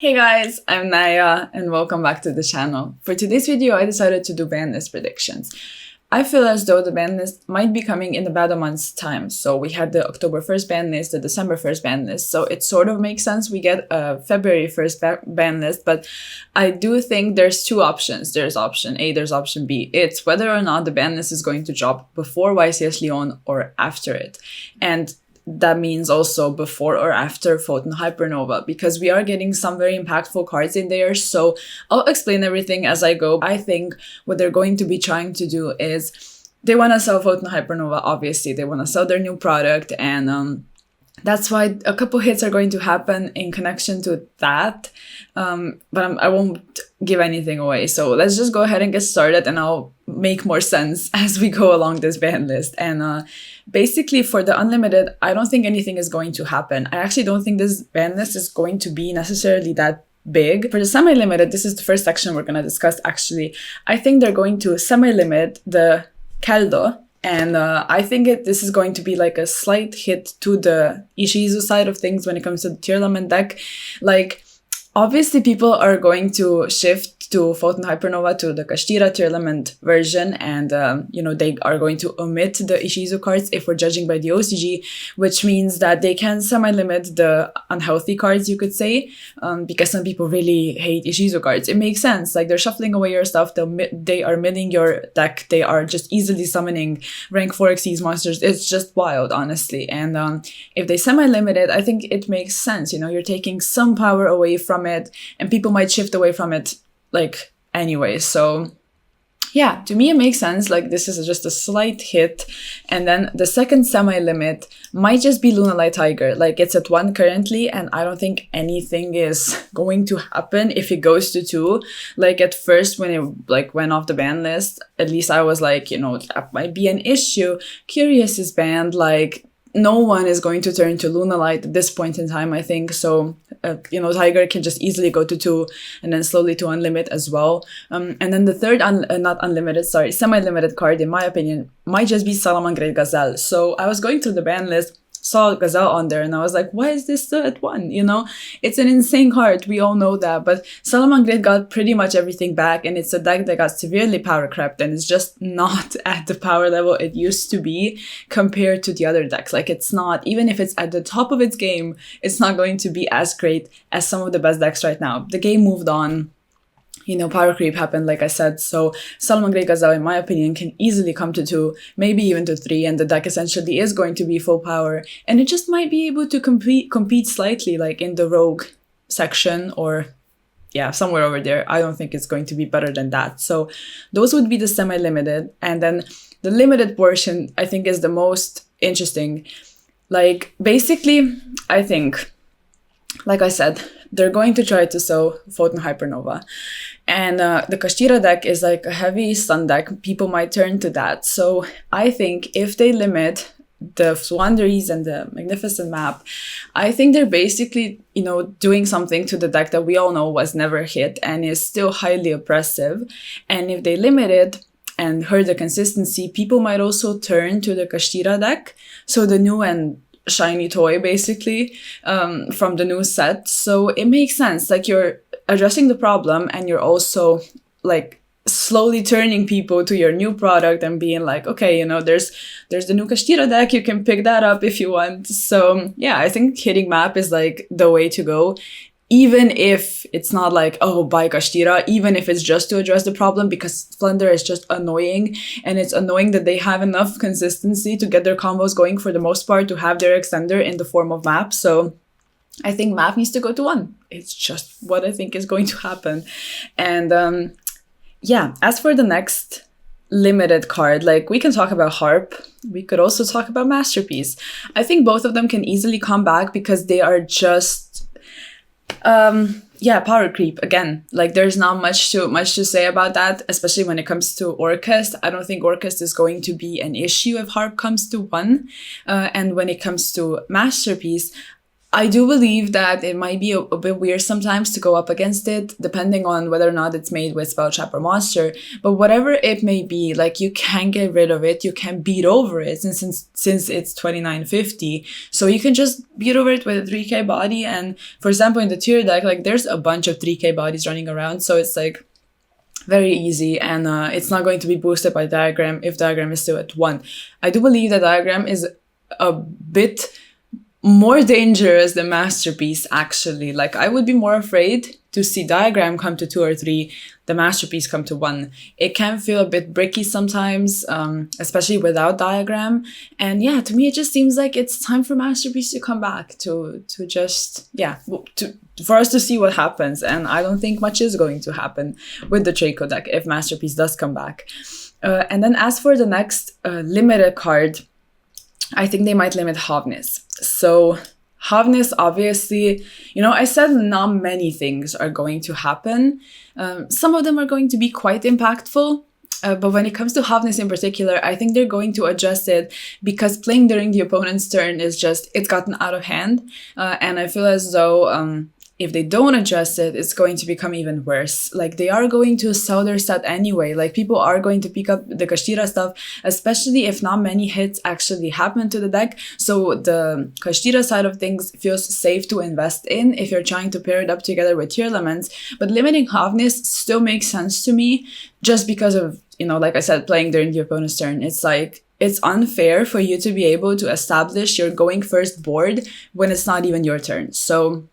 Hey guys, I'm Naya and welcome back to the channel. For today's video, I decided to do banlist predictions. I feel as though the banlist might be coming in about a month's time. So we had the October 1st banlist, the December 1st banlist. So it sort of makes sense we get a February 1st banlist, but I do think there's two options. There's option A, there's option B. It's whether or not the banlist is going to drop before YCS Lyon or after it. And that means also before or after Photon Hypernova, because we are getting some very impactful cards in there. So I'll explain everything as I go. I think what they're going to be trying to do is they want to sell Photon Hypernova, obviously. They want to sell their new product, and that's why a couple hits are going to happen in connection to that. But I won't give anything away. So let's just go ahead and get started, and I'll make more sense as we go along this ban list. And basically for the unlimited, I don't think anything is going to happen. I actually don't think this ban list is going to be necessarily that big. For the semi-limited, this is the first section we're going to discuss actually. I think they're going to semi-limit the Caldo. And I think this is going to be like a slight hit to the Ishizu side of things when it comes to the tier element deck. Like, obviously people are going to shift to Photon Hypernova to the Kashtira tier element version, and they are going to omit the Ishizu cards if we're judging by the OCG, which means that they can semi-limit the unhealthy cards, you could say, because some people really hate Ishizu cards. It makes sense. Like, they're shuffling away your stuff, they are milling your deck, they are just easily summoning rank 4 Xyz monsters. It's just wild, honestly. And if they semi-limit it, I think it makes sense. You're taking some power away from it, and people might shift away from it like anyway. So yeah, to me it makes sense. Like, this is just a slight hit. And then the second semi-limit might just be Lunalight Tiger. Like, it's at 1 currently, and I don't think anything is going to happen if it goes to 2. Like, at first when it went off the ban list, at least I was like, that might be an issue. Curious is banned, like no one is going to turn to Lunalight at this point in time, I think. So, Tiger can just easily go to 2 and then slowly to unlimited as well. And then the third, semi-limited card, in my opinion, might just be Salamangreat Gazelle. So I was going through the ban list, saw Gazelle on there, and I was like, why is this still at 1? It's an insane card. We all know that. But Salamangreat got pretty much everything back, and it's a deck that got severely power crept, and it's just not at the power level it used to be compared to the other decks. Like, it's not, even if it's at the top of its game, it's not going to be as great as some of the best decks right now. The game moved on. Power creep happened, like I said. So Salamangreat Gazelle, in my opinion, can easily come to 2, maybe even to 3, and the deck essentially is going to be full power. And it just might be able to compete slightly, like in the rogue section, or yeah, somewhere over there. I don't think it's going to be better than that. So those would be the semi-limited. And then the limited portion, I think, is the most interesting. Like, basically, I think, like I said, they're going to try to sell Photon Hypernova. And the Kashtira deck is like a heavy stun deck. People might turn to that. So I think if they limit the Swanderies and the Magnificent Map, I think they're basically, doing something to the deck that we all know was never hit and is still highly oppressive. And if they limit it and hurt the consistency, people might also turn to the Kashtira deck. So the new and shiny toy, basically, from the new set. So it makes sense. Like, you're addressing the problem, and you're also like slowly turning people to your new product and being like, okay, there's the new Kashtira deck, you can pick that up if you want. So yeah, I think hitting map is like the way to go. Even if it's not like, oh, buy Kashtira, even if it's just to address the problem, because Splendor is just annoying, and it's annoying that they have enough consistency to get their combos going for the most part to have their extender in the form of map. So I think map needs to go to 1. It's just what I think is going to happen. And yeah, as for the next limited card, like, we can talk about Harp. We could also talk about Masterpiece. I think both of them can easily come back because they are just power creep again. Like, there's not much to say about that, especially when it comes to Orchest. I don't think Orchest is going to be an issue if Harp comes to 1. And when it comes to Masterpiece, I do believe that it might be a bit weird sometimes to go up against it, depending on whether or not it's made with spell trap or monster. But whatever it may be, like, you can get rid of it, you can beat over it since it's 2950. So you can just beat over it with a 3k body. And for example, in the tier deck, like, there's a bunch of 3k bodies running around, so it's like very easy, and it's not going to be boosted by Diagram if Diagram is still at 1. I do believe that Diagram is a bit more dangerous than Masterpiece, actually. Like, I would be more afraid to see Diagram come to 2 or 3, the Masterpiece come to 1. It can feel a bit bricky sometimes, especially without Diagram. And yeah, to me, it just seems like it's time for Masterpiece to come back, to just, yeah, for us to see what happens. And I don't think much is going to happen with the Draco deck if Masterpiece does come back. And then as for the next limited card, I think they might limit Havnis. So Havnis, obviously, you know, I said not many things are going to happen. Some of them are going to be quite impactful. But when it comes to Havnis in particular, I think they're going to adjust it because playing during the opponent's turn is just, it's gotten out of hand. And I feel as though if they don't adjust it, it's going to become even worse. Like, they are going to sell their set anyway. Like, people are going to pick up the Kashtira stuff, especially if not many hits actually happen to the deck. So the Kashtira side of things feels safe to invest in if you're trying to pair it up together with tier elements. But limiting Havnis still makes sense to me just because of, you know, like I said, playing during the opponent's turn. It's like, it's unfair for you to be able to establish your going first board when it's not even your turn. So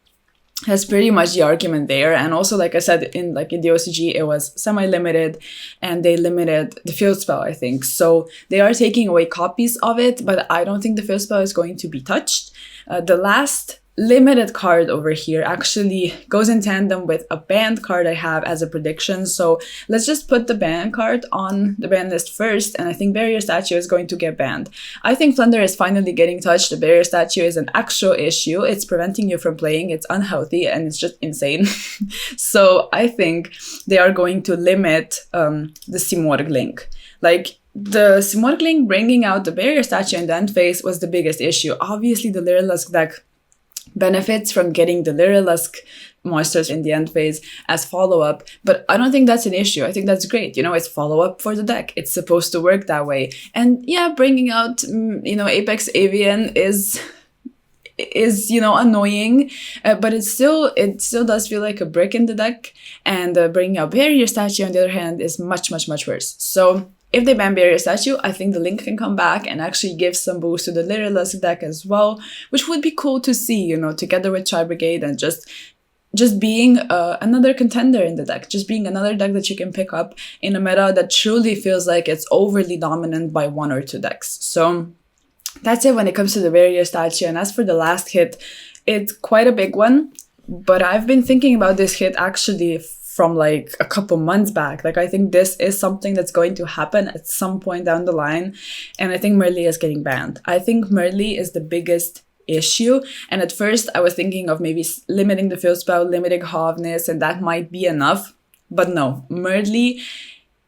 that's pretty much the argument there. And also, like I said, in the OCG, it was semi-limited and they limited the field spell, I think. So they are taking away copies of it, but I don't think the field spell is going to be touched. The last limited card over here actually goes in tandem with a banned card I have as a prediction. So let's just put the banned card on the ban list first, and I think Barrier Statue is going to get banned. I think Plunder is finally getting touched. The Barrier Statue is an actual issue. It's preventing you from playing. It's unhealthy and it's just insane. So I think they are going to limit the Simorgh link. Like, the Simorgh link bringing out the Barrier Statue in the end phase was the biggest issue. Obviously, the Lyrilusk deck benefits from getting the Lyrilusk monsters in the end phase as follow-up, but I don't think that's an issue. I think that's great. You know, it's follow-up for the deck. It's supposed to work that way. And yeah, bringing out, you know, Apex Avian is, you know, annoying, but it still does feel like a brick in the deck. And bringing out Barrier Statue, on the other hand, is much, much, much worse. So if they ban Barrier Statue, I think the link can come back and actually give some boost to the Lyrilusk deck as well, which would be cool to see, you know, together with Tri-Brigade and just being another contender in the deck, just being another deck that you can pick up in a meta that truly feels like it's overly dominant by 1 or 2 decks. So that's it when it comes to the Barrier Statue. And as for the last hit, it's quite a big one, but I've been thinking about this hit actually from like a couple months back. Like, I think this is something that's going to happen at some point down the line, and I think Merly is getting banned. I think Merly is the biggest issue, and at first I was thinking of maybe limiting the field spell, limiting Havnis, and that might be enough, but no. Merly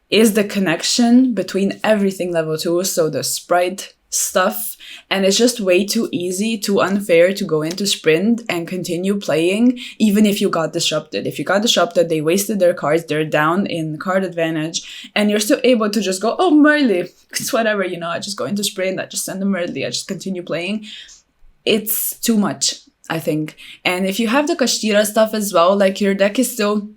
is the connection between everything level 2, so the sprite stuff, and it's just way too easy, too unfair to go into sprint and continue playing even if you got disrupted. If you got disrupted, they wasted their cards, they're down in card advantage, and you're still able to just go, oh, Merly, it's whatever, you know, I just go into sprint, I just send a Merly, I just continue playing. It's too much, I think. And if you have the Kashtira stuff as well, like, your deck is still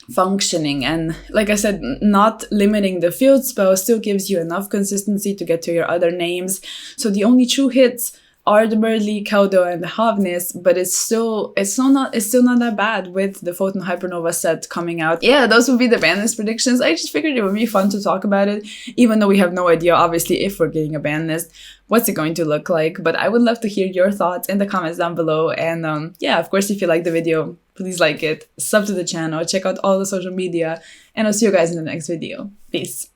functioning, and like I said, not limiting the field spell still gives you enough consistency to get to your other names. So the only true hits are the Merly, Keldo, and the Havnis, but it's still not that bad with the Photon Hypernova set coming out. Yeah, those would be the banlist predictions. I just figured it would be fun to talk about it, even though we have no idea, obviously, if we're getting a banlist, what's it going to look like. But I would love to hear your thoughts in the comments down below. And yeah, of course, if you like the video, please like it, sub to the channel, check out all the social media, and I'll see you guys in the next video. Peace.